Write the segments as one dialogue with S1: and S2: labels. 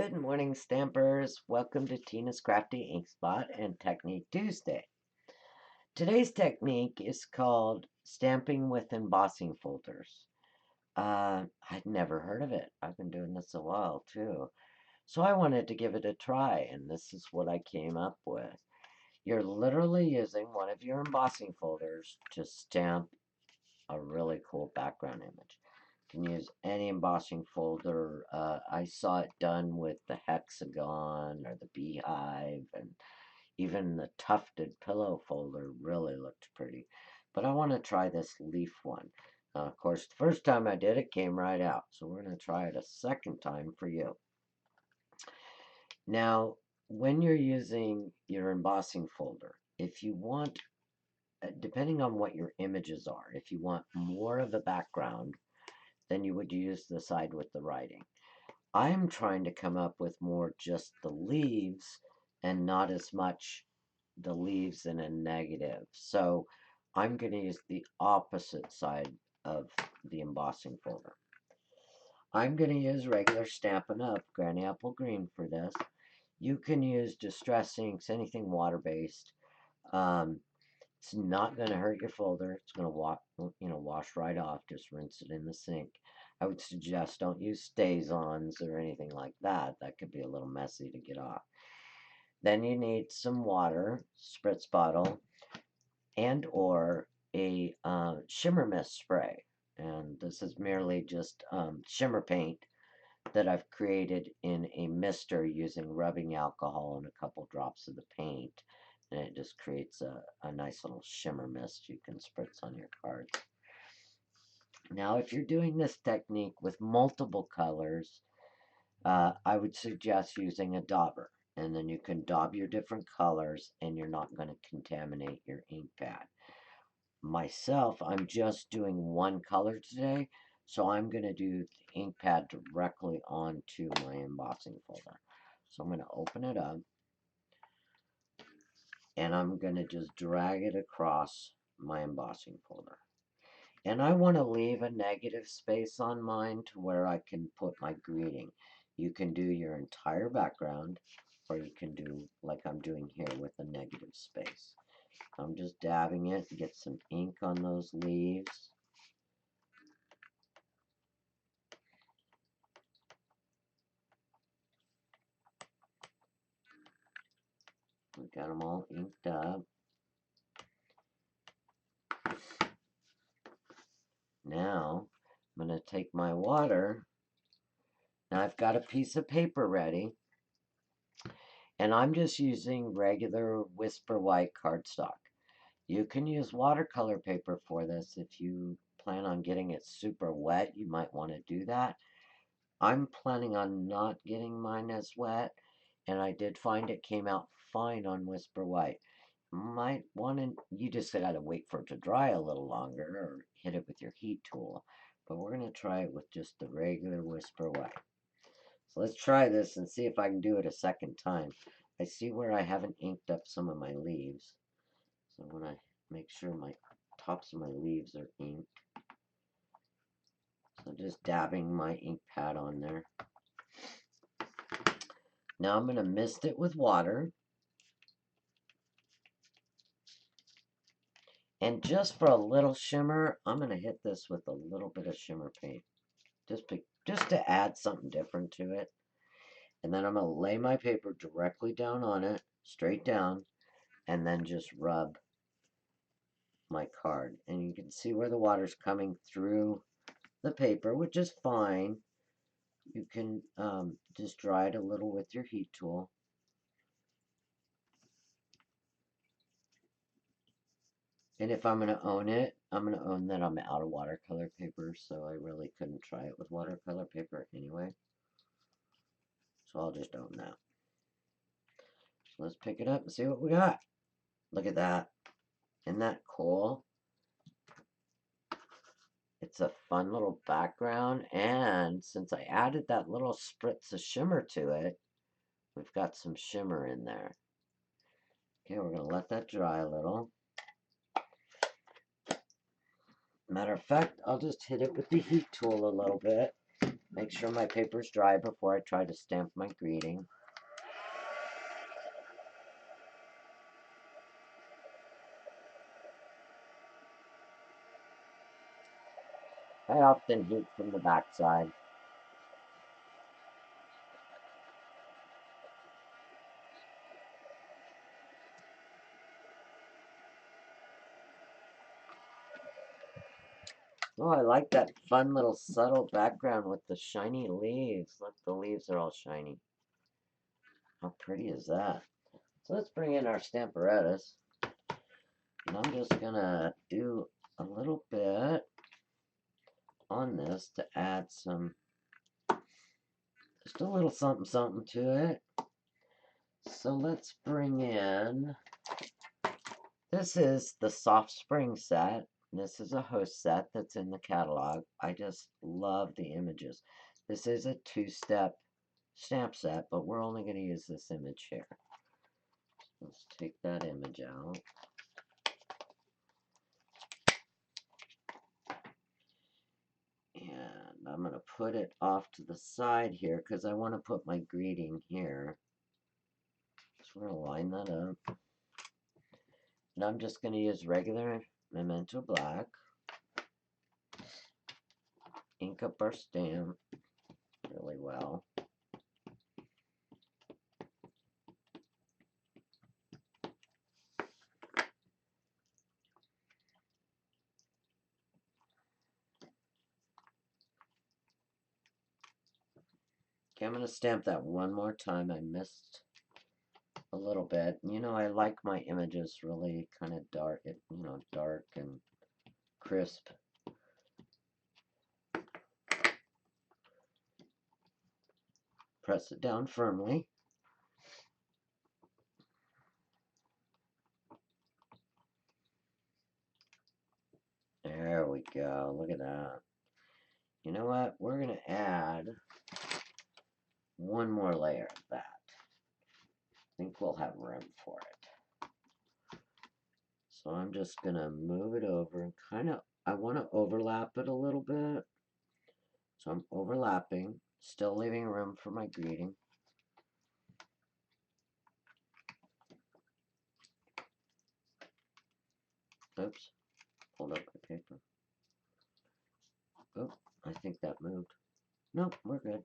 S1: Good morning, Stampers. Welcome to Tina's Crafty Ink Spot and Technique Tuesday. Today's technique is called stamping with embossing folders. I'd never heard of it. I've been doing this a while too. So I wanted to give it a try, and this is what I came up with. You're literally using one of your embossing folders to stamp a really cool background image. Can use any embossing folder. I saw it done with the hexagon or the beehive, and even the tufted pillow folder really looked pretty. But I want to try this leaf one. Of course, the first time I did it came right out, so we're going to try it a second time for you. Now, when you're using your embossing folder, if you want, depending on what your images are, if you want more of a background, then you would use the side with the writing. I'm trying to come up with more just the leaves and not as much the leaves in a negative. So I'm going to use the opposite side of the embossing folder. I'm going to use regular Stampin' Up! Granny Apple Green for this. You can use distress inks, anything water-based. It's not going to hurt your folder. It's going to wash right off. Just rinse it in the sink. I would suggest don't use Stay-Ons or anything like that. That could be a little messy to get off. Then you need some water, spritz bottle, and or a shimmer mist spray. And this is merely just shimmer paint that I've created in a mister using rubbing alcohol and a couple drops of the paint. And it just creates a nice little shimmer mist you can spritz on your cards. Now, if you're doing this technique with multiple colors, I would suggest using a dauber. And then you can daub your different colors and you're not going to contaminate your ink pad. Myself, I'm just doing one color today, so I'm going to do the ink pad directly onto my embossing folder. So I'm going to open it up, and I'm going to just drag it across my embossing folder. And I want to leave a negative space on mine to where I can put my greeting. You can do your entire background, or you can do like I'm doing here with a negative space. I'm just dabbing it to get some ink on those leaves. We got them all inked up. Now, I'm going to take my water. Now I've got a piece of paper ready. And I'm just using regular Whisper White cardstock. You can use watercolor paper for this. If you plan on getting it super wet, you might want to do that. I'm planning on not getting mine as wet. And I did find it came out fine on Whisper White. Might want to, you just got to wait for it to dry a little longer or hit it with your heat tool. But we're going to try it with just the regular Whisper White. So let's try this and see if I can do it a second time. I see where I haven't inked up some of my leaves. So I want to make sure my tops of my leaves are inked. So just dabbing my ink pad on there. Now I'm going to mist it with water. And just for a little shimmer, I'm going to hit this with a little bit of shimmer paint. Just to add something different to it. And then I'm going to lay my paper directly down on it, straight down, and then just rub my card. And you can see where the water's coming through the paper, which is fine. You can just dry it a little with your heat tool. And if I'm going to own it, I'm going to own that I'm out of watercolor paper, so I really couldn't try it with watercolor paper anyway. So I'll just own that. So let's pick it up and see what we got. Look at that. Isn't that cool? It's a fun little background, and since I added that little spritz of shimmer to it, we've got some shimmer in there. Okay, we're going to let that dry a little. Matter of fact, I'll just hit it with the heat tool a little bit. Make sure my paper's dry before I try to stamp my greeting. I often heat from the backside. Oh, I like that fun little subtle background with the shiny leaves. Look, the leaves are all shiny. How pretty is that? So let's bring in our Stamparatus. And I'm just gonna do a little bit on this to add some, just a little something something to it. So let's bring in, this is the Soft Spring set. This is a host set that's in the catalog. I just love the images. This is a two-step stamp set, but we're only going to use this image here. Let's take that image out. And I'm going to put it off to the side here because I want to put my greeting here. So we're going to line that up. And I'm just going to use regular Memento black. Ink up our stamp really well. Okay, I'm going to stamp that one more time. I missed a little bit. You know, I like my images really kind of dark, dark and crisp. Press it down firmly. There we go. Look at that. You know what? We're going to add one more layer of that. I think we'll have room for it. So I'm just going to move it over and kind of, I want to overlap it a little bit. So I'm overlapping, still leaving room for my greeting. Oops, pulled up the paper. Oh, I think that moved. Nope, we're good.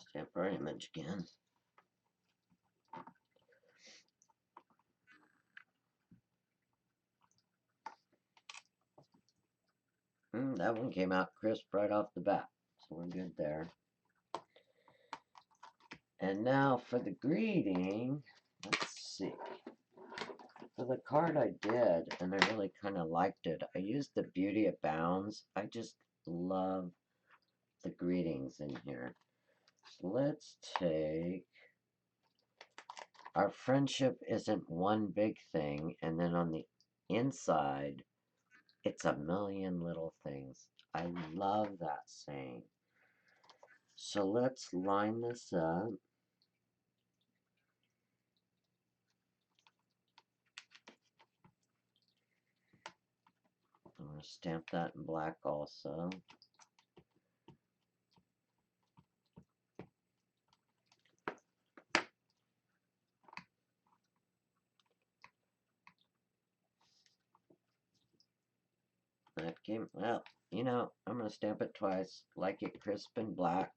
S1: Stamp our image again. That one came out crisp right off the bat, so we're good there. And now for the greeting, let's see. For the card I did, and I really kind of liked it, I used the Beauty Abounds. I just love the greetings in here. So let's take, our friendship isn't one big thing, and then on the inside, it's a million little things. I love that saying. So let's line this up. I'm going to stamp that in black also. That came, well, you know, I'm going to stamp it twice, like it crisp and black.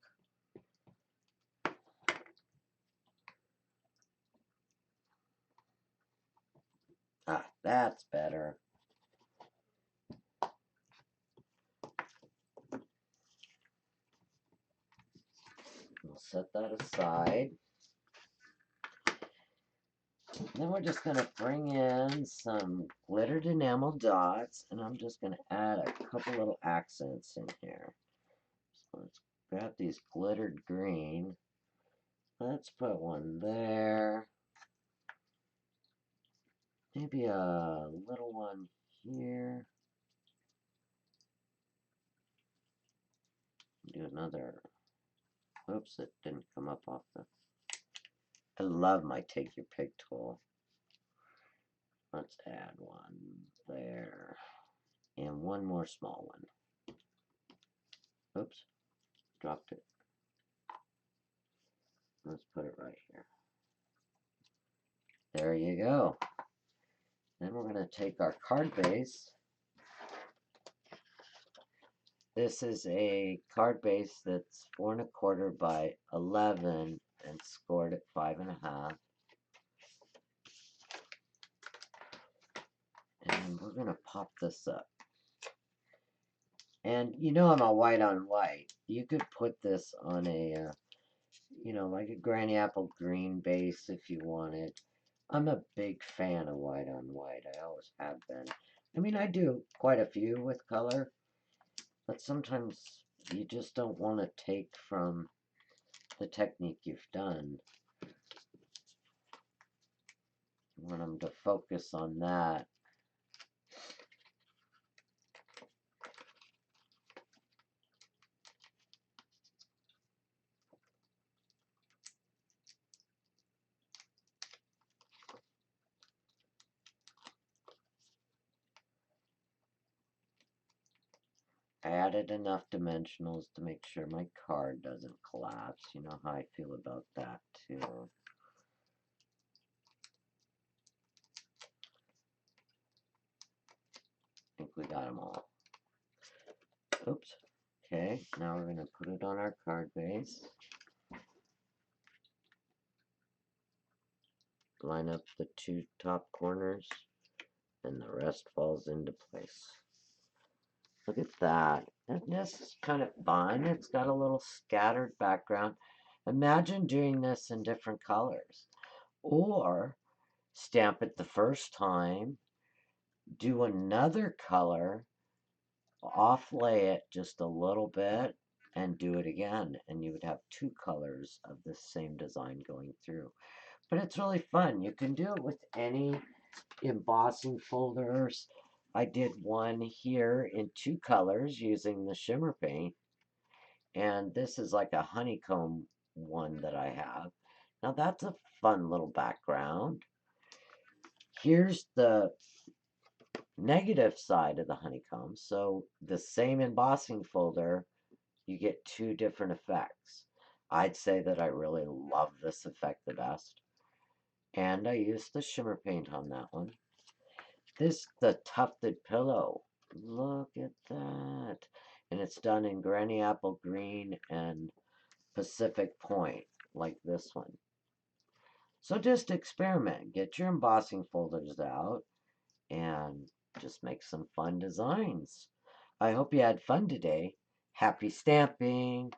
S1: Ah, that's better. We'll set that aside. Then we're just going to bring in some glittered enamel dots, and I'm just going to add a couple little accents in here. So let's grab these glittered green. Let's put one there. Maybe a little one here. Do another. Oops, it didn't come up off the. I love my Take Your Pick tool. Let's add one there. And one more small one. Oops, dropped it. Let's put it right here. There you go. Then we're going to take our card base. This is a card base that's 4 1/4 by 11 and scored at 5 1/2. And we're going to pop this up. And you know I'm a white on white. You could put this on a, you know, like a granny apple green base if you wanted. I'm a big fan of white on white. I always have been. I mean, I do quite a few with color, but sometimes you just don't want to take from the technique you've done. You want them to focus on that. I added enough dimensionals to make sure my card doesn't collapse. You know how I feel about that too. I think we got them all. Oops. Okay, now we're going to put it on our card base. Line up the 2 top corners, and the rest falls into place. Look at that. And this is kind of fun. It's got a little scattered background. Imagine doing this in different colors. Or stamp it the first time, do another color, offlay it just a little bit, and do it again. And you would have 2 colors of the same design going through. But it's really fun. You can do it with any embossing folders. I did one here in 2 colors using the shimmer paint. And this is like a honeycomb one that I have. Now that's a fun little background. Here's the negative side of the honeycomb. So the same embossing folder, you get 2 different effects. I'd say that I really love this effect the best. And I used the shimmer paint on that one. This, the tufted pillow. Look at that. And it's done in Granny Apple Green and Pacific Point, like this one. So just experiment. Get your embossing folders out and just make some fun designs. I hope you had fun today. Happy stamping!